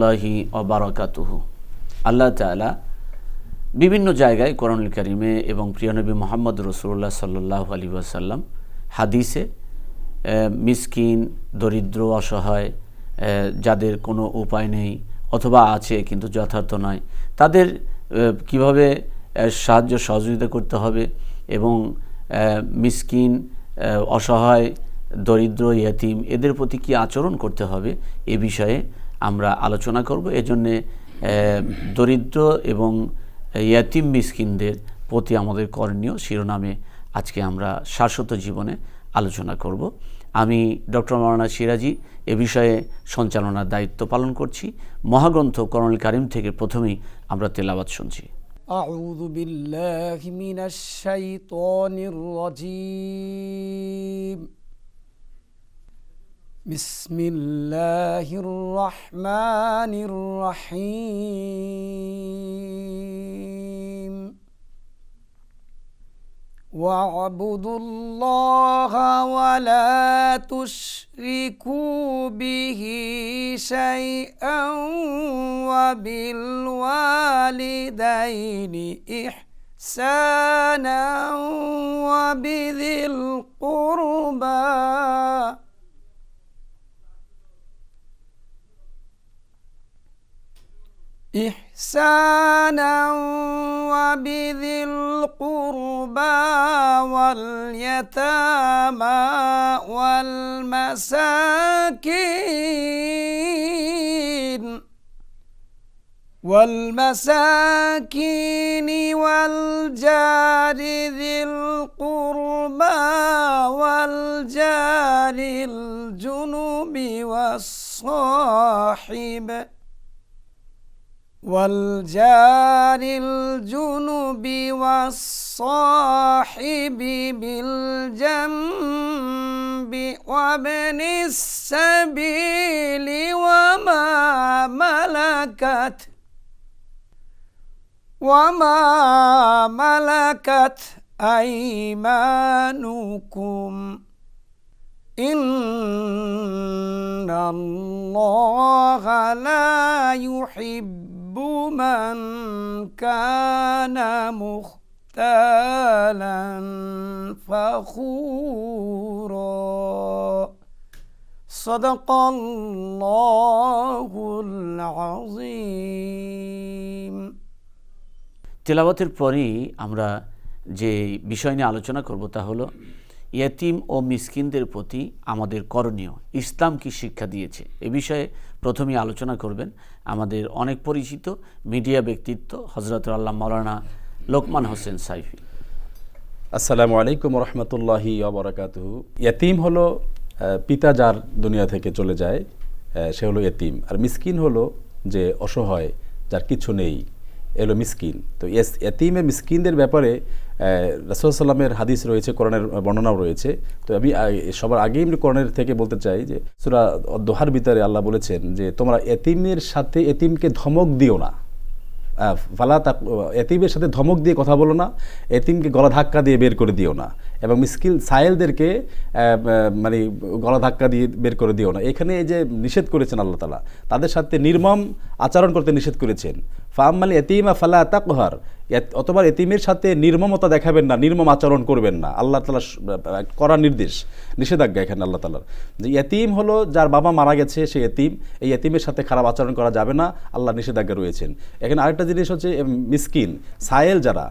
আল্লাহি ওয়া বারাকাতুহু। আল্লাহ তাআলা বিভিন্ন জায়গায় কোরআনুল কারীমে এবং প্রিয় নবী মুহাম্মদ রাসূলুল্লাহ সাল্লাল্লাহু আলাইহি ওয়াসাল্লাম হাদিসে মিসকিন, দরিদ্র, অসহায়, যাদের কোনো উপায় নেই অথবা আছে কিন্তু যথার্থ নয়, তাদের কিভাবে সাহায্য সহযোগিতা করতে হবে এবং মিসকিন, অসহায়, দরিদ্র, ইয়েতিম এদের প্রতি কী আচরণ করতে হবে এ বিষয়ে আমরা আলোচনা করব। এজন্যে দরিদ্র এবং ইয়েতিম মিসকিনদের প্রতি আমাদের করণীয় শিরোনামে আজকে আমরা শাশ্বত জীবনে আলোচনা করব। আমি ডক্টর মাওলানা সিরাজি এ বিষয়ে সঞ্চালনার দায়িত্ব পালন করছি। মহাগ্রন্থ কোরআনুল কারীম থেকে প্রথমেই আমরা তেলাওয়াত শুনছি। আউযু বিল্লাহি মিনাশ শাইতানির রাজীম। বিসমিল্লাহির রহমানির রহিম। ওয়া'বুদুল্লাহা ওয়া লা তুশরিকু বিহি শাইআন ওয়া বিল ওয়ালিদাইনি ইহসানান ওয়া বিযিল কুরবা وبذي القربى واليتامى والمساكين والجار ذي القربى والجار الجنب والجار الجنب والصاحب بالجنب وابن السبيل وما ملكت أيمانكم إن الله لا يحب من كان مختالا فخورا صدق الله العظيم। তেলাওয়াতের পরেই আমরা যে বিষয় নিয়ে আলোচনা করব তা হলো ইয়েতিম ও মিসকিনদের প্রতি আমাদের করণীয়, ইসলাম কি শিক্ষা দিয়েছে এ বিষয়ে প্রথমেই আলোচনা করবেন আমাদের অনেক পরিচিত মিডিয়া ব্যক্তিত্ব হযরত আল্লাহ মাওলানা লোকমান হোসেন সাইফি। আসসালামু আলাইকুম রহমতুল্লাহি ওয়া বারাকাতুহু। ইয়েতিম হলো পিতা যার দুনিয়া থেকে চলে যায়, সে হলো ইয়েতিম। আর মিসকিন হলো যে অসহায়, যার কিছু নেই, এলো মিসকিন। তো ইয়েতিমে মিসকিনদের ব্যাপারে রাসূল সাল্লামের হাদিস রয়েছে, কোরআনের বর্ণনাও রয়েছে। তো আমি সবার আগেই কোরআনের থেকে বলতে চাই যে সূরা দোহার ভিতরে আল্লাহ বলেছেন যে তোমরা ইয়েতিমের সাথে ইয়েতিমকে ধমক দিও না, এতিমের সাথে ধমক দিয়ে কথা বলো না, এতিমকে গলা ধাক্কা দিয়ে বের করে দিও না, এবং মিসকিন সায়েলদেরকে মানে গলা ধাক্কা দিয়ে বের করে দিও না। এখানে এই যে নিষেধ করেছেন আল্লাহ তাআলা, তাদের সাথে নির্মম আচরণ করতে নিষেধ করেছেন। ফাআম্মাল ইয়াতীমা ফালা তাকহার, অথবা এতিমের সাথে নির্মমতা দেখাবেন না, নির্মম আচরণ করবেন না। আল্লাহ তাআলা করা নির্দেশ, নিষেধাজ্ঞা এখানে আল্লাহ তাআলার। যে ইয়েতিম হলো যার বাবা মারা গেছে, সে ইয়েতিম, এই ইয়েতিমের সাথে খারাপ আচরণ করা যাবে না, আল্লাহ নিষেধাজ্ঞা রয়েছেন। এখানে আরেকটা জিনিস হচ্ছে মিসকিন, সায়েল, যারা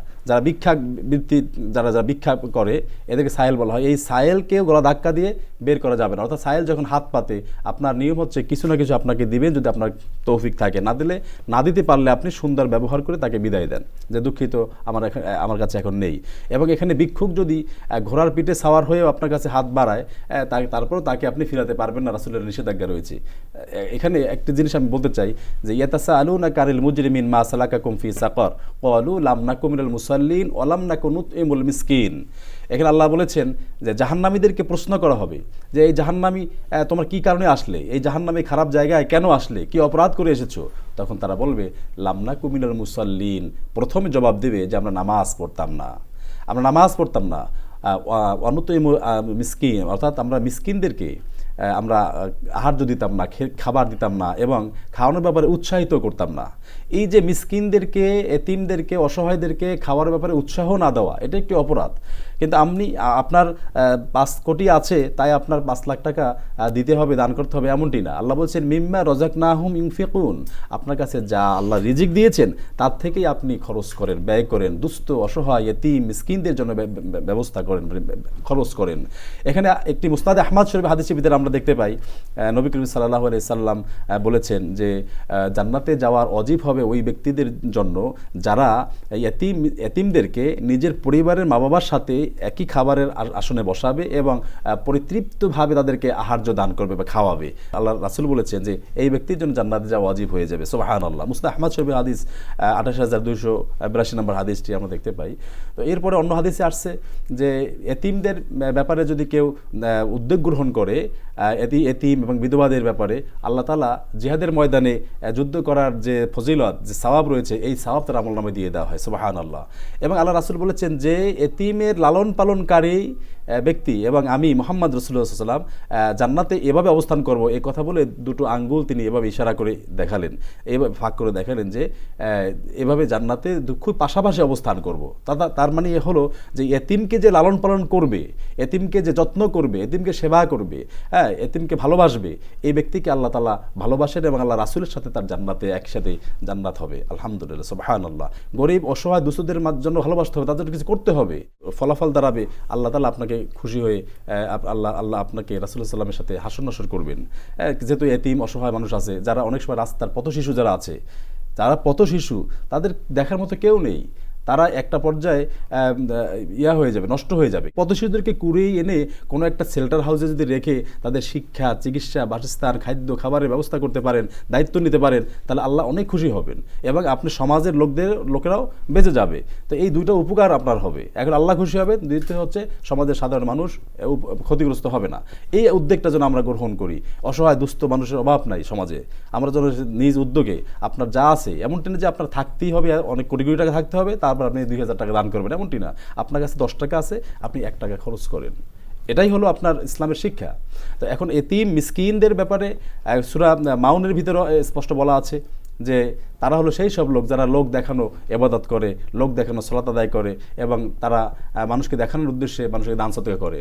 ভিক্ষা বৃত্তি, যারা ভিক্ষা করে এদেরকে সায়েল বলা হয়। এই সায়েলকেও গলা ধাক্কা দিয়ে বের করা যাবে না। অর্থাৎ সায়েল যখন হাত পাতে, আপনার নিয়ম হচ্ছে কিছু না কিছু আপনাকে দিবেন, যদি আপনার তৌফিক থাকে। না দিতে পারলে আপনি সুন্দর ব্যবহার করে তাকে বিদায় দেন, যে দুঃখিত আমার কাছে এখন নেই। এবং এখানে ভিক্ষুক যদি ঘোড়ার পিঠে সাওয়ার হয়েও আপনার কাছে হাত বাড়ায়, তারপরেও তাকে আপনি ফিরাতে পারবেন না, রাসূলের নিষেধাজ্ঞা রয়েছে। এখানে একটি জিনিস আমি বলতে চাই যে ইয়াতাসাআলুনা কারিল মুজরিমিন মা সালাকাকুম ফি সাকার ক্বালু লাম নাকু মিনাল মুসাল্লিন ওয়া লাম নাকু নুতইমুল মিসকিন। এখানে আল্লাহ বলেছেন যে জাহান্নামীদেরকে প্রশ্ন করা হবে যে এই জাহান্নামী তোমার কি কারণে আসলে, এই জাহান্নামী খারাপ জায়গায় কেন আসলে, কি অপরাধ করে এসেছো? তখন তারা বলবে লাম নাকু মিনাল মুসাল্লিন, প্রথমে জবাব দেবে যে আমরা নামাজ পড়তাম না। অনুতইমুল মিসকিন, অর্থাৎ আমরা মিসকিনদেরকে আমরা আহার্য দিতাম না, খাবার দিতাম না এবং খাওয়ানোর ব্যাপারে উৎসাহিত করতাম না। এই যে মিসকিনদেরকে, এতিমদেরকে, অসহায়দেরকে খাওয়ার ব্যাপারে উৎসাহ না দেওয়া, এটা একটি অপরাধ। কিন্তু আপনার 5 কোটি আছে তাই আপনার 5 লাখ টাকা দিতে হবে, দান করতে হবে, এমনটি না। আল্লাহ বলছেন মিম্মা রাযাকনাহুম ইউনফিকুন, আপনার কাছে যা আল্লাহ রিজিক দিয়েছেন তার থেকেই আপনি খরচ করেন, ব্যয় করেন, দুস্থ, অসহায়, এতিম, মিসকিনদের জন্য ব্যবস্থা করেন, খরচ করেন। এখানে একটি মুসনাদ আহমদ শরীফ হাদিসের ভিতরে আমরা দেখতে পাই নবী করিম সাল্লাল্লাহু আলাইহি সাল্লাম বলেছেন যে জান্নাতে যাওয়ার অজীব হবে ওই ব্যক্তিদের জন্য যারা এতিমদেরকে নিজের পরিবারের মা বাবার সাথে একই খাবারের আসনে বসাবে এবং পরিতৃপ্তভাবে তাদেরকে আহার্য দান করবে বা খাওয়াবে। আল্লাহ রাসূল বলেছেন যে এই ব্যক্তির জন্য জান্নাতে যাওয়া ওয়াজিব হয়ে যাবে। সুবহানাল্লাহ। মুসনাদ আহমদ শরীফের হাদিস 28282 নম্বর হাদিসটি আমরা দেখতে পাই। তো এরপরে অন্য হাদিসে আসছে যে এতিমদের ব্যাপারে যদি কেউ উদ্যোগ গ্রহণ করে, এতিম এবং বিধবাদের ব্যাপারে, আল্লাহ তাআলা জিহাদের ময়দানে যুদ্ধ করার যে ফজিলত, যে সওয়াব রয়েছে, এই সওয়াব তার আমলনামায় দিয়ে দেওয়া হয়। সুবহানাল্লাহ। এবং আল্লাহ রাসূল বলেছেন যে এতিমের লালন পালনকারী ব্যক্তি এবং আমি মুহাম্মদ রাসূলুল্লাহ সাল্লাল্লাহু আলাইহি ওয়াসাল্লাম জান্নাতে এভাবে অবস্থান করব, এই কথা বলে 2টো আঙ্গুল তিনি এভাবে ইশারা করে দেখালেন, এভাবে ফাঁক করে দেখালেন যে এভাবে জান্নাতে খুব পাশাপাশি অবস্থান করব। তার মানে এ হলো যে এতিমকে যে লালন পালন করবে, এতিমকে যে যত্ন করবে, এতিমকে সেবা করবে, হ্যাঁ, এতিমকে ভালোবাসবে, এই ব্যক্তিকে আল্লাহ তাআলা ভালোবাসেন এবং আল্লাহ রাসূলের সাথে তার জান্নাতে একসাথে জান্নাত হবে। আলহামদুলিল্লাহ, সুবহানাল্লাহ। গরিব, অসহায়, দুস্থদের জন্য ভালোবাসতে হবে, তাদের কিছু করতে হবে, ফলাফল দাঁড়াবে আল্লাহ তাআলা আপনাকে খুশি হয়ে আল্লাহ আপনাকে রাসূলুল্লাহ সাল্লামের সাথে হাসর নাসর করবেন। যেহেতু এতিম, অসহায় মানুষ আছে, যারা অনেক সময় রাস্তার পথশিশু যারা আছে, যারা পথশিশু, তাদের দেখার মতো কেউ নেই, তারা একটা পর্যায়ে হয়ে যাবে, নষ্ট হয়ে যাবে। পথশিশুদেরকে কুড়িয়ে এনে কোনো একটা শেল্টার হাউসে যদি রেখে তাদের শিক্ষা, চিকিৎসা, বাসস্থান, খাদ্য, খাবারের ব্যবস্থা করতে পারেন, দায়িত্ব নিতে পারেন, তাহলে আল্লাহ অনেক খুশি হবেন এবং আপনি সমাজের লোকেরাও বেঁচে যাবে। তো এই 2টা উপকার আপনার হবে। এখন আল্লাহ খুশি হবে, দ্বিতীয় হচ্ছে সমাজের সাধারণ মানুষ ক্ষতিগ্রস্ত হবে না। এই উদ্যোগটা যেন আমরা গ্রহণ করি। অসহায় দুস্থ মানুষের অভাব নাই সমাজে, আমরা যেন নিজ উদ্যোগে আপনার যা আছে, এমনটি না যে আপনার থাকতেই হবে, অনেক কোটি কোটি টাকা থাকতে হবে, তারপর আপনি 2000 টাকা দান করবেন, এমনটি না। আপনার কাছে 10 টাকা আছে, আপনি 1 টাকা খরচ করেন। এটাই হলো আপনার ইসলামের শিক্ষা। তো এখন এতিম মিসকিনদের ব্যাপারে সূরা মাউনের ভিতরে স্পষ্ট বলা আছে যে তারা হলো সেই সব লোক যারা লোক দেখানো ইবাদত করে, লোক দেখানো সালাত আদায় করে এবং তারা মানুষকে দেখানোর উদ্দেশ্যে মানুষকে দান সদকা করে।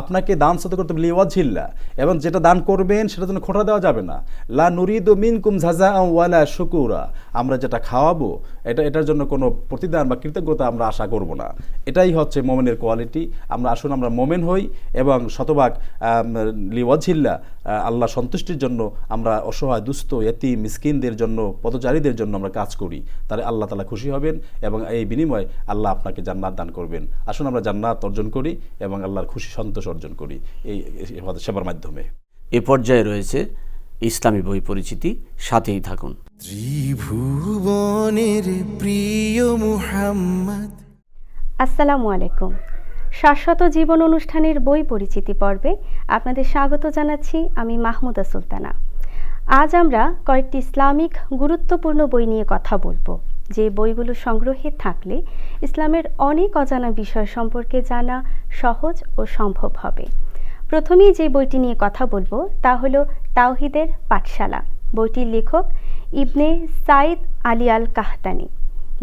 আপনাকে দান সদকা করতে হবে লিওয়াজহিল্লাহ, এবং যেটা দান করবেন সেটার জন্য খোঁটা দেওয়া যাবে না। লা নুরিদু মিনকুম জাযাআন ওয়ালা শুকুরা, আমরা যেটা খাওয়াবো এটার জন্য কোনো প্রতিদান বা কৃতজ্ঞতা আমরা আশা করব না। এটাই হচ্ছে মোমেনের কোয়ালিটি। আসুন আমরা মোমেন হই এবং শতভাগ লিওয়াজহিল্লাহ, আল্লাহ সন্তুষ্টির জন্য আমরা অসহায়, দুস্থ, এতিম, মিসকিনদের জন্য, পথচারীদের জন্য আমরা কাজ করি, তাহলে আল্লাহ তাআলা খুশি হবেন এবং এই বিনিময়ে আল্লাহ আপনাকে জান্নাত দান করবেন। আসুন আমরা জান্নাত অর্জন করি এবং আল্লাহর খুশি সন্তোষ অর্জন করি এই সেবার মাধ্যমে। এ পর্যায়ে রয়েছে ইসলামী বই পরিচিতি, সাথেই থাকুন। ত্রিভুবনের প্রিয় মুহাম্মদ। আসসালামু আলাইকুম। শাশ্বত জীবন অনুষ্ঠানের বই পরিচিতি পর্বে আপনাদের স্বাগত জানাচ্ছি আমি মাহমুদা সুলতানা। আজ আমরা কয়েকটি ইসলামিক গুরুত্বপূর্ণ বই নিয়ে কথা বলবো, যে বইগুলো সংগ্রহে থাকলে ইসলামের অনেক অজানা বিষয় সম্পর্কে জানা সহজ ও সম্ভব হবে। প্রথমেই যে বইটি নিয়ে কথা বলবো তা হলো তাওহীদের পাঠশালা। বইটির লেখক ইবনে সাইদ আলী আল কাহতানি।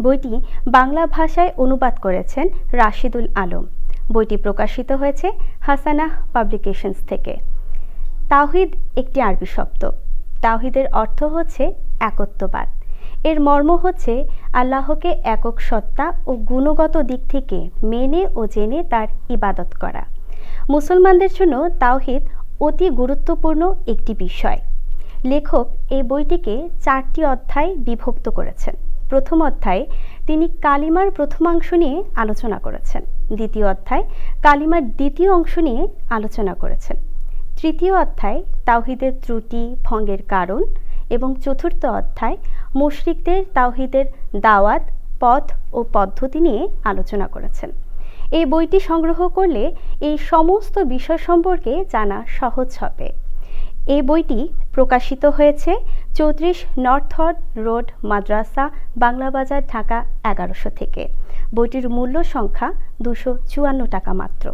বইটি বাংলা ভাষায় অনুবাদ করেছেন রাশিদুল আলম। বইটি প্রকাশিত হয়েছে হাসানাহ পাবলিকেশনস থেকে। তাওহীদ একটি আরবি শব্দ। তাওহীদের অর্থ হচ্ছে একত্ববাদ। এর মর্ম হচ্ছে আল্লাহকে একক সত্তা ও গুণগত দিক থেকে মেনে ও জেনে তার ইবাদত করা। মুসলমানদের জন্য তাওহীদ অতি গুরুত্বপূর্ণ একটি বিষয়। লেখক এই বইটিকে 4টি অধ্যায়ে বিভক্ত করেছেন। প্রথম অধ্যায়ে তিনি কালিমার প্রথমাংশ নিয়ে আলোচনা করেছেন। দ্বিতীয় অধ্যায় কালিমার দ্বিতীয় অংশ নিয়ে আলোচনা করেছেন। তৃতীয় অধ্যায় তাওহীদের ত্রুটি ভঙ্গের কারণ এবং চতুর্থ অধ্যায় মুশরিকদের তাওহীদের দাওয়াত, পথ ও পদ্ধতি নিয়ে আলোচনা করেছেন। এই বইটি সংগ্রহ করলে এই সমস্ত বিষয় সম্পর্কে জানা সহজ হবে। এই বইটি প্রকাশিত হয়েছে 34 নর্থ রোড মাদ্রাসা, বাংলা বাজার, ঢাকা 1100 থেকে। বইটির মূল্য সংখ্যা 254 টাকা মাত্র।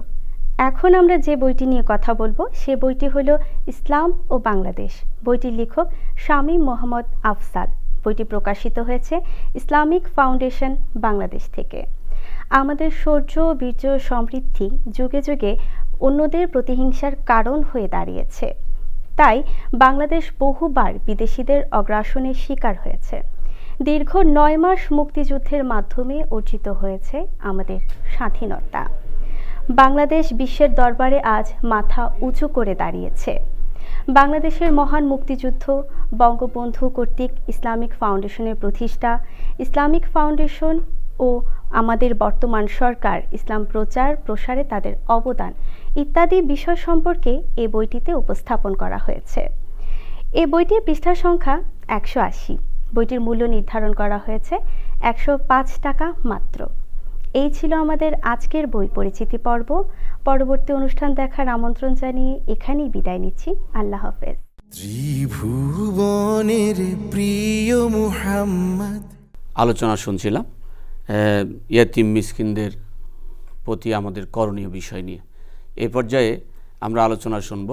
এখন আমরা যে বইটি নিয়ে কথা বলবো সে বইটি হলো ইসলাম ও বাংলাদেশ। বইটির লেখক শামীম মোহাম্মদ আফসাল। বইটি প্রকাশিত হয়েছে ইসলামিক ফাউন্ডেশন বাংলাদেশ থেকে। আমাদের শৌর্য, বীর্য, সমৃদ্ধি যুগে যুগে অন্যদের প্রতিহিংসার কারণ হয়ে দাঁড়িয়েছে। তাই বাংলাদেশ বহুবার বিদেশিদের অগ্রাসনের শিকার হয়েছে। দীর্ঘ 9 মাস মুক্তিযুদ্ধের মাধ্যমে অর্জিত হয়েছে আমাদের স্বাধীনতা। বাংলাদেশ বিশ্বের দরবারে আজ মাথা উঁচু করে দাঁড়িয়েছে। বাংলাদেশের মহান মুক্তিযুদ্ধ, বঙ্গবন্ধু কর্তৃক ইসলামিক ফাউন্ডেশনের প্রতিষ্ঠা, ইসলামিক ফাউন্ডেশন ও আমাদের বর্তমান সরকার ইসলাম প্রচার প্রসারে তাদের অবদান ইত্যাদি বিষয় সম্পর্কে এই বইটিতে উপস্থাপন করা হয়েছে। এই বইটির পৃষ্ঠা সংখ্যা 180। বইটির মূল্য নির্ধারণ করা হয়েছে 105 টাকা মাত্র। এই ছিল আমাদের আজকের বই পরিচিতি পর্ব। পরবর্তী অনুষ্ঠান দেখার আমন্ত্রণ জানিয়ে এখানেই বিদায় নিচ্ছি। আল্লাহ হাফেজ। ত্রিভুবনের প্রিয় মুহাম্মদ। আলোচনা শুনছিলাম ইয়াতিম মিসকিনদের প্রতি আমাদের করণীয় বিষয় নিয়ে। এই পর্যায়ে আমরা আলোচনা শুনব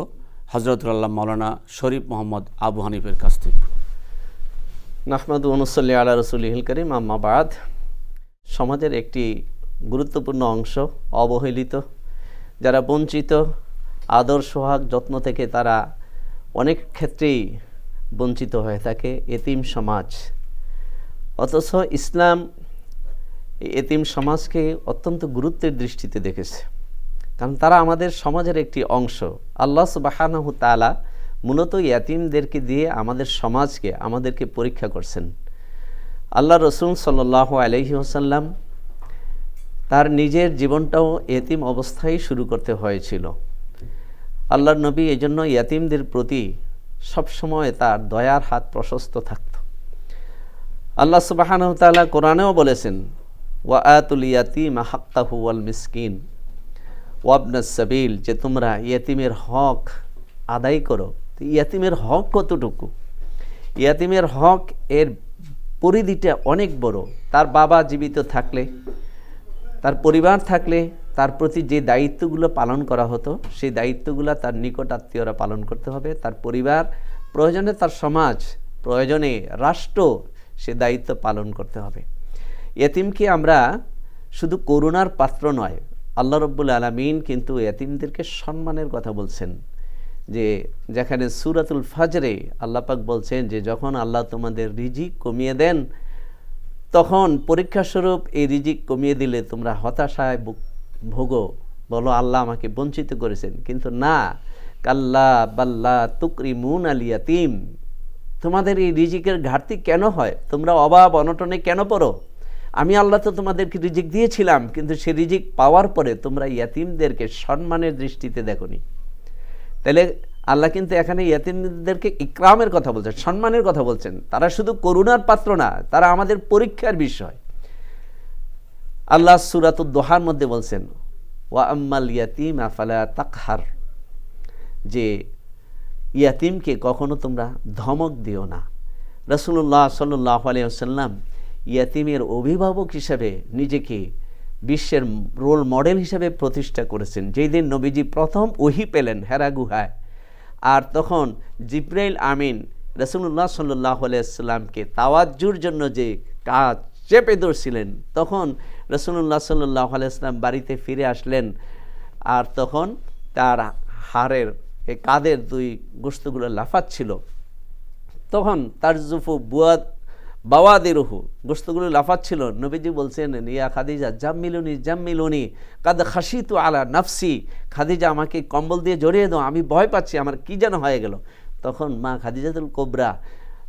হযরতুল আল্লাহ মাওলানা শরীফ মোহাম্মদ আবু হানিফের কাছ থেকে। নাহমাদু ওয়া নুসাল্লি আলা রাসূলিহিল কারীম, আম্মা বাদ। সমাজের একটি গুরুত্বপূর্ণ অংশ অবহেলিত, যারা বঞ্চিত, আদর সোহাগ যত্ন থেকে তারা অনেক ক্ষেত্রেই বঞ্চিত হয়ে থাকে, এতিম সমাজ। অথচ ইসলাম এতিম সমাজকে অত্যন্ত গুরুত্বের দৃষ্টিতে দেখেছে, কারণ তারা আমাদের সমাজের একটি অংশ। আল্লাহ সুবহানাহু তাআলা মূলত ইয়াতিমদেরকে দিয়ে আমাদের সমাজকে, আমাদেরকে পরীক্ষা করছেন। আল্লাহ রসুল সাল্লাল্লাহু আলাইহি ওয়াসাল্লাম তার নিজের জীবনটাও এতিম অবস্থায় শুরু করতে হয়েছিল। আল্লাহর নবী এই জন্য ইয়াতিমদের প্রতি সবসময় তার দয়ার হাত প্রশস্ত থাকত। আল্লাহ সুবহানাহু তাআলা কোরআনেও বলেছেন, ওয়া আতুল ইয়াতিমা হাক্কাহু ওয়াল মিসকিন ওয়াবনাস সাবিল, যে তোমরা ইয়াতিমের হক আদায় করো। ইয়াতিমের হক কতটুকু? ইয়াতিমের হক এর পরিধিটা অনেক বড়। তার বাবা জীবিত থাকলে, তার পরিবার থাকলে তার প্রতি যে দায়িত্বগুলো পালন করা হতো সেই দায়িত্বগুলো তার নিকট আত্মীয়রা পালন করতে হবে। তার পরিবার, প্রয়োজনে তার সমাজ, প্রয়োজনে রাষ্ট্র সে দায়িত্ব পালন করতে হবে। ইয়াতিমকে আমরা শুধু করুণার পাত্র নয়, আল্লাহ রাব্বুল আলামিন কিন্তু ইয়াতিমদেরকে সম্মানের কথা বলছেন। যে যেখানে সূরাতুল ফাজরে আল্লাহ পাক বলছেন যে যখন আল্লাহ তোমাদের রিজিক কমিয়ে দেন, তখন পরীক্ষাস্বরূপ এই রিজিক কমিয়ে দিলে তোমরা হতাশায় ভোগো, বলো আল্লাহ আমাকে বঞ্চিত করেছেন। কিন্তু না, কাল্লা বাল্লা তুকরিমুন আল ইয়াতিম, তোমাদের এই রিজিকের ঘাটতি কেন হয়? তোমরা অভাব অনটনে কেন পড়ো? আমি আল্লাহ তো তোমাদেরকে রিজিক দিয়েছিলাম, কিন্তু সে রিজিক পাওয়ার পরে তোমরা ইয়াতিমদেরকে সম্মানের দৃষ্টিতে দেখোনি। তাহলে আল্লাহ কিন্তু এখানে ইয়াতিমদেরকে ইকরামের কথা বলছেন, সম্মানের কথা বলছেন। তারা শুধু করুণার পাত্র না, তারা আমাদের পরীক্ষার বিষয়। আল্লাহ সূরাতুদ দোহার মধ্যে বলছেন, ওয়া আম্মাল ইয়াতিমা ফালা তাকহার, যে ইয়াতিমকে কখনো তোমরা ধমক দিও না। রাসূলুল্লাহ সাল্লাল্লাহু আলাইহি ওয়াসাল্লাম ইয়াতিমের অভিভাবক হিসেবে নিজেকে বিশ্বের রোল মডেল হিসেবে প্রতিষ্ঠা করেছেন। যেই দিন নবীজি প্রথম ওহী পেলেন হেরা গুহায়, আর তখন জিবরাইল আমিন রাসূলুল্লাহ সাল্লাল্লাহু আলাইহি ওয়াসাল্লামকে তাওয়াজ্জুর জন্য যে কাজ চেপে ধরছিলেন, তখন রাসূলুল্লাহ সাল্লাল্লাহু আলাইহি ওয়াসাল্লাম বাড়িতে ফিরে আসলেন, আর তখন তার হাড়ের এই কাঁধের দুই গোশতগুলো লাফাচ্ছিল। তখন তার জুফু বাওয়াদিরুহু, গোশতগুলো লাফাচ্ছিল। নবীজি বলছেন, ইয়া খাদিজা জাম্মিলুনি জাম্মিলুনি কাদ খাশিতু আলা নাফসি, খাদিজা আমাকে কম্বল দিয়ে জড়িয়ে দাও, আমি ভয় পাচ্ছি, আমার কি যেন হয়ে গেল। তখন মা খাদিজাতুল কুবরা,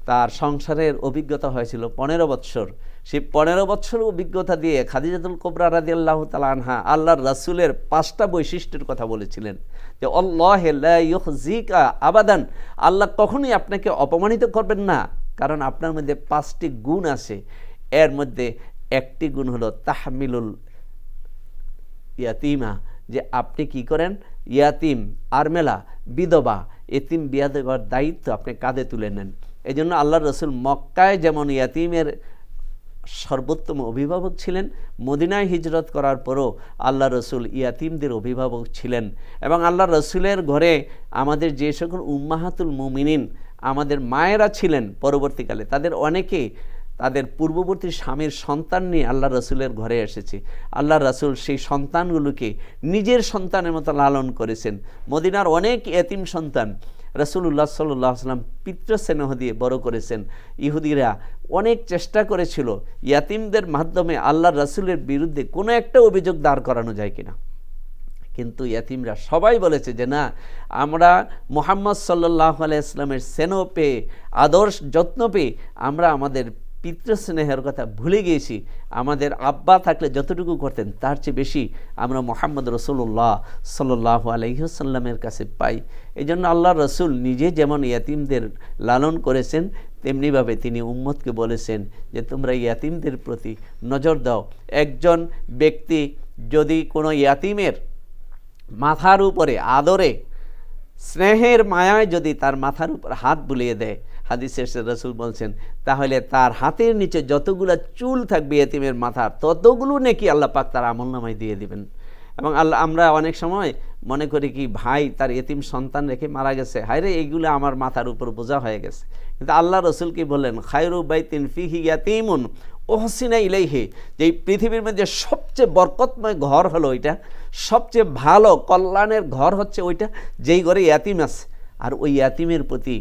তার সংসারের অভিজ্ঞতা হয়েছিল 15 বৎসর। সেই 15 বৎসর অভিজ্ঞতা দিয়ে খাদিজাতুল কুবরা রাদিয়াল্লাহু তাআলা আনহা আল্লাহর রাসূলের 5টা বৈশিষ্ট্যের কথা বলেছিলেন, যে আল্লাহু লা ইউখজিকা আবাদান, আল্লাহ কখনোই আপনাকে অপমানিত করবেন না, কারণ আপনার মধ্যে 5টি গুণ আছে। এর মধ্যে একটি গুণ হলো তাহমিলুল ইয়াতিমা, যে আপনি কি করেন, ইয়াতিম, আরমেলা, বিধবা, এতিম বিয়া দেওয়ার দায়িত্ব আপনি কাঁধে তুলে নেন। এই জন্য আল্লাহর রসুল মক্কায় যেমন ইয়াতিমের সর্বোত্তম অভিভাবক ছিলেন। মদিনায় হিজরত করার পরও আল্লাহ রসুল ইয়াতিমদের অভিভাবক ছিলেন। এবং আল্লাহ রসুলের ঘরে আমাদের যে সকল উম্মাহাতুল মুমিনিন আমাদের মায়েরা ছিলেন, পরবর্তীকালে তাদের অনেকে তাদের পূর্ববর্তী স্বামীর সন্তান নিয়ে আল্লাহ রসুলের ঘরে এসেছে। আল্লাহ রসুল সেই সন্তানগুলোকে নিজের সন্তানের মতো লালন করেছেন। মদিনার অনেক এতিম সন্তান রাসূলুল্লাহ সাল্লাল্লাহু আলাইহি ওয়াসাল্লাম পিতৃস্নেহ দিয়ে বড় করেছেন। ইহুদিরা অনেক চেষ্টা করেছিল ইয়াতিমদের মাধ্যমে আল্লাহ রসুলের বিরুদ্ধে কোনো একটা অভিযোগ দাঁড় করানো যায় কিনা, কিন্তু ইয়াতিমরা সবাই বলেছে যে না, আমরা মুহাম্মদ সাল্লাল্লাহু আলাইহি ওয়াসাল্লামের স্নেহ পেয়ে, আদর্শ যত্ন পেয়ে আমরা আমাদের পিতৃস্নেহের কথা ভুলে গিয়েছি। আমাদের আব্বা থাকলে যতটুকু করতেন তার চেয়ে বেশি আমরা মুহাম্মদ রাসূলুল্লাহ সাল্লাল্লাহু আলাইহি ওয়াসাল্লামের কাছে পাই। এই জন্য আল্লাহ রসুল নিজে যেমন ইয়াতিমদের লালন করেছেন, তেমনিভাবে তিনি উম্মতকে বলেছেন যে তোমরা ইয়াতিমদের প্রতি নজর দাও। একজন ব্যক্তি যদি কোনো ইয়াতিমের মাথার উপরে আদরে, স্নেহের মায়ায় যদি তার মাথার উপর হাত বুলিয়ে দেয়, হাদিসে রাসূল বলছেন, তাহলে তার হাতের নিচে যতগুলো চুল থাকবে এতিমের মাথার, ততগুলো নাকি আল্লাহ পাক তার আমলনামায় দিয়ে দিবেন। এবং আমরা অনেক সময় মনে করি কি, ভাই তার এতিম সন্তান রেখে মারা গেছে, হায়রে এইগুলো আমার মাথার উপর বোঝা হয়ে গেছে। কিন্তু আল্লাহ রসুল কি বললেন, খায়রু বাইতিন ফিহি ইয়াতীমুন ওহসিনা ইলাইহি, যে এই পৃথিবীর মধ্যে সবচেয়ে বরকতময় ঘর হলো ওইটা, সবচেয়ে ভালো কল্যাণের ঘর হচ্ছে ওইটা যেই ঘরে ইয়াতিম আছে, আর ওই ইয়াতিমের প্রতি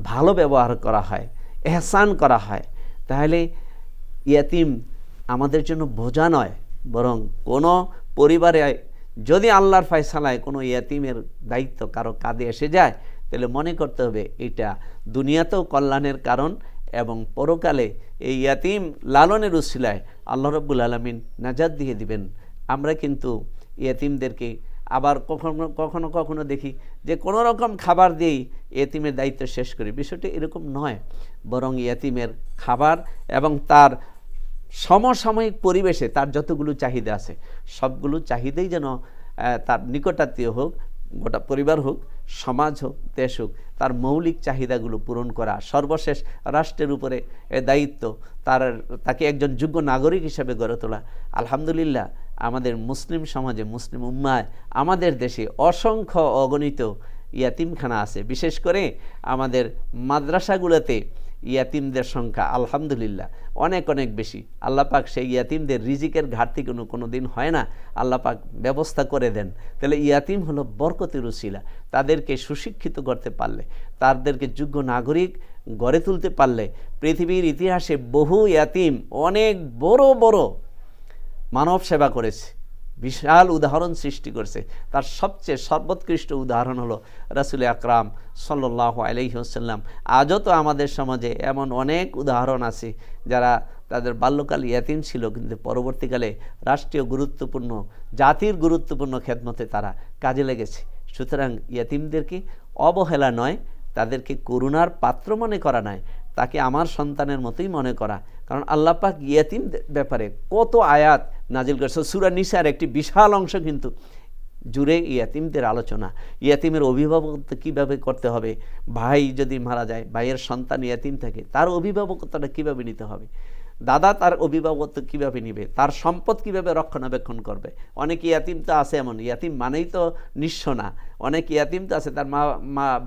ভালো ব্যবহার করা হয়, এহসান করা হয়। তাহলে ইয়াতিম আমাদের জন্য বোঝা নয়, বরং কোনো পরিবারে যদি আল্লাহর ফয়সালায় কোনো ইয়াতিমের দায়িত্ব কারো কাঁধে এসে যায়, তাহলে মনে করতে হবে এটা দুনিয়াতেও কল্যাণের কারণ, এবং পরকালে এই ইয়াতিম লালনের উসিলায় আল্লাহ রাব্বুল আলামিন নাজাত দিয়ে দিবেন। আমরা কিন্তু ইয়াতিমদেরকে আবার কখনো কখনো দেখি যে কোনো রকম খাবার দিয়েই ইয়াতিমের দায়িত্ব শেষ করি। বিষয়টি এরকম নয়, বরং ইয়াতিমের খাবার এবং তার সমসাময়িক পরিবেশে তার যতগুলো চাহিদা আছে সবগুলো চাহিদাই যেন তার নিকটাত্মীয় হোক, গোটা পরিবার হোক, সমাজ হোক, দেশ হোক, তার মৌলিক চাহিদাগুলো পূরণ করা সর্বশেষ রাষ্ট্রের উপরে দায়িত্ব, তাকে একজন যোগ্য নাগরিক হিসেবে গড়ে তোলা। আলহামদুলিল্লাহ আমাদের মুসলিম সমাজে, মুসলিম উম্মায়, আমাদের দেশে অসংখ্য অগণিত ইয়াতিমখানা আছে। বিশেষ করে আমাদের মাদ্রাসাগুলোতে ইয়াতিমদের সংখ্যা আলহামদুলিল্লাহ অনেক অনেক বেশি। আল্লাহ পাক সেই ইয়াতিমদের রিজিকের ঘাটতি কোনো দিন হয় না, আল্লাহ পাক ব্যবস্থা করে দেন। তাহলে ইয়াতিম হলো বরকতের উসিলা। তাদেরকে সুশিক্ষিত করতে পারলে, তাদেরকে যোগ্য নাগরিক গড়ে তুলতে পারলে, পৃথিবীর ইতিহাসে বহু ইয়াতিম অনেক বড় বড় মানব সেবা করেছে, বিশাল উদাহরণ সৃষ্টি করছে। তার সবচেয়ে সর্বোৎকৃষ্ট উদাহরণ হলো রাসূল আকরাম সাল্লাল্লাহু আলাইহি ওয়াসাল্লাম। আজও তো আমাদের সমাজে এমন অনেক উদাহরণ আছে যারা তাদের বাল্যকাল ইয়াতিম ছিল, কিন্তু পরবর্তীকালে রাষ্ট্রীয় গুরুত্বপূর্ণ, জাতির গুরুত্বপূর্ণ খেদমতে তারা কাজে লেগেছে। সুতরাং ইয়াতিমদেরকে অবহেলা নয়, তাদেরকে করুণার পাত্র মনে করা নয়, তাকে আমার সন্তানের মতোই মনে করা। কারণ আল্লাহ পাক ইয়াতিম ব্যাপারে কত আয়াত নাজিল করেছে। সূরা নিসার একটি বিশাল অংশ কিন্তু জুড়ে ইয়াতিমদের আলোচনা। ইয়াতিমের অভিভাবকত্ব কীভাবে করতে হবে, ভাই যদি মারা যায়, ভাইয়ের সন্তান ইয়াতিম থাকে, তার অভিভাবকত্বটা কীভাবে নিতে হবে, দাদা তার অভিভাবকত্ব কীভাবে নিবে, তার সম্পদ কীভাবে রক্ষণাবেক্ষণ করবে। অনেক ইয়াতিম তো আছে এমন, ইয়াতিম মানেই তো নিঃস্ব না, অনেক ইয়াতিম তো আছে তার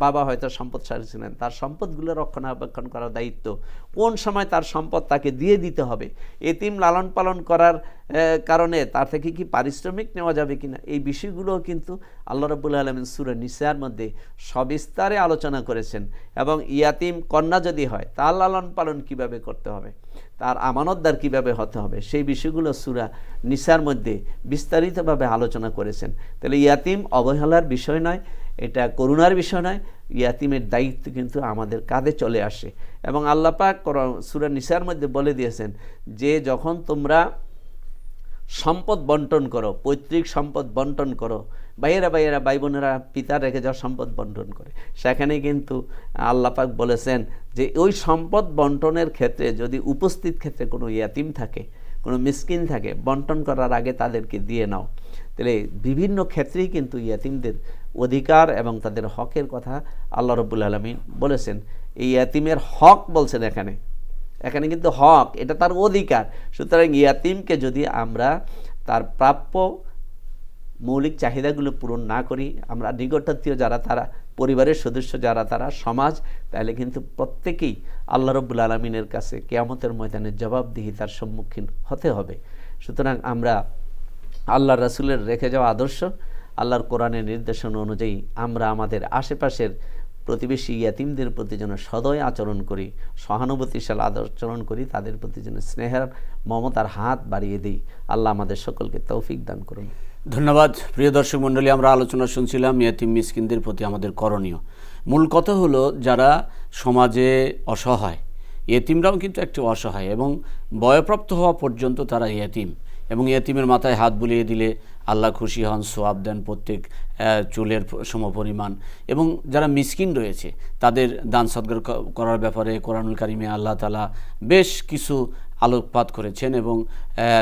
বাবা হয়তো সম্পদশালী ছিলেন, তার সম্পদগুলো রক্ষণাবেক্ষণ করার দায়িত্ব, কোন সময় তার সম্পদ তাকে দিয়ে দিতে হবে, এতিম লালন পালন করার কারণে তার থেকে কি পারিশ্রমিক নেওয়া যাবে কিনা, এই বিষয়গুলোও কিন্তু আল্লাহ রাব্বুল আলামিন সূরা নিসার মধ্যে সবিস্তারে আলোচনা করেছেন। এবং ইয়াতিম কন্যা যদি হয় তার লালন পালন কিভাবে করতে হবে, তার আমানতদার কিভাবে হতে হবে, সেই বিষয়গুলো সূরা নিসার মধ্যে বিস্তারিতভাবে আলোচনা করেছেন। তাহলে ইয়াতিম অবহেলার বিষয় নয়, এটা করুণার বিষয় নয়, ইয়াতিমের দায়িত্ব কিন্তু আমাদের কাঁধে চলে আসে। এবং আল্লাহ পাক সূরা নিসার মধ্যে বলে দিয়েছেন যে যখন তোমরা সম্পদ বন্টন করো, পৈতৃক সম্পদ বন্টন করো, ভাইয়েরা ভাই বোনেরা পিতা রেখে যাওয়া সম্পদ বন্টন করে, সেখানে কিন্তু আল্লাহ পাক বলেছেন যে ওই সম্পদ বন্টনের ক্ষেত্রে যদি উপস্থিত ক্ষেত্রে কোনো ইয়াতিম থাকে, কোনো মিসকিন থাকে, বন্টন করার আগে তাদেরকে দিয়ে নাও। তাহলে বিভিন্ন ক্ষেত্রেই কিন্তু ইয়াতিমদের অধিকার এবং তাদের হকের কথা আল্লাহ রাব্বুল আলামিন বলেছেন। এই ইয়াতিমের হক বলছেন এখানে, এখানে কিন্তু হক, এটা তার অধিকার। সুতরাং ইয়াতিমকে যদি আমরা তার প্রাপ্য মৌলিক চাহিদাগুলো পূরণ না করি, আমরা নিকটাত্মীয় যারা তারা, পরিবারের সদস্য যারা তারা, সমাজ, তাহলে কিন্তু প্রত্যেকেই আল্লাহ রব্বুল আলমিনের কাছে কিয়ামতের ময়দানে জবাবদিহিতার সম্মুখীন হতে হবে। সুতরাং আমরা আল্লাহর রাসূলের রেখে যাওয়া আদর্শ, আল্লাহর কোরআনের নির্দেশনা অনুযায়ী আমরা আমাদের আশেপাশের প্রতিবেশী ইয়াতিমদের প্রতি যেন সদয় আচরণ করি, সহানুভূতিশীল আচরণ করি, তাদের প্রতি যেন স্নেহের মমতার হাত বাড়িয়ে দিই। আল্লাহ আমাদের সকলকে তৌফিক দান করুন। ধন্যবাদ। প্রিয় দর্শক মণ্ডলী, আমরা আলোচনা শুনছিলাম ইয়াতিম মিসকিনদের প্রতি আমাদের করণীয়। মূল কথা হলো যারা সমাজে অসহায়, ইয়াতিমরাও কিন্তু একটি অসহায় এবং বয়প্রাপ্ত হওয়া পর্যন্ত তারা ইয়াতিম, এবং ইয়াতিমের মাথায় হাত বুলিয়ে দিলে আল্লাহ খুশি হন, সোয়াব দেন প্রত্যেক চুলের সমপরিমাণ। এবং যারা মিসকিন রয়েছে তাদের দান সদকার করার ব্যাপারে কোরআনুল কারিমে আল্লাহ তাআলা বেশ কিছু আলোকপাত করেছেন এবং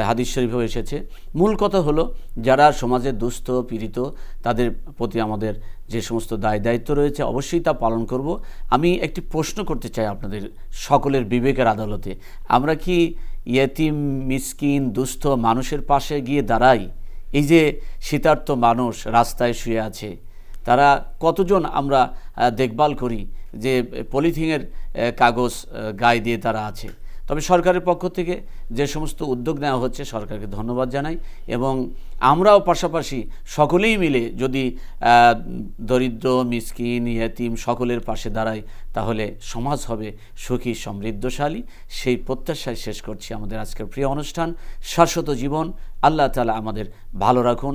হাদিস শরীফেও এসেছে। মূল কথা হলো যারা সমাজে দুস্থ পীড়িত তাদের প্রতি আমাদের যে সমস্ত দায় দায়িত্ব রয়েছে অবশ্যই তা পালন করব। আমি একটি প্রশ্ন করতে চাই আপনাদের সকলের বিবেকের আদালতে, আমরা কি ইয়াতিম মিসকিন দুস্থ মানুষের পাশে গিয়ে দাঁড়াই? এই যে শীতার্ত মানুষ রাস্তায় শুয়ে আছে, তারা কতজন আমরা দেখভাল করি যে পলিথিনের কাগজ গায়ে দিয়ে তারা আছে? তবে সরকারের পক্ষ থেকে যে সমস্ত উদ্যোগ নেওয়া হচ্ছে সরকারকে ধন্যবাদ জানাই, এবং আমরাও পাশাপাশি সকলেই মিলে যদি দরিদ্র মিসকিন ইয়াতিম সকলের পাশে দাঁড়াই তাহলে সমাজ হবে সুখী সমৃদ্ধশালী। সেই প্রত্যাশায় শেষ করছি আমাদের আজকের প্রিয় অনুষ্ঠান শাশ্বত জীবন। আল্লাহ তাআলা আমাদের ভালো রাখুন।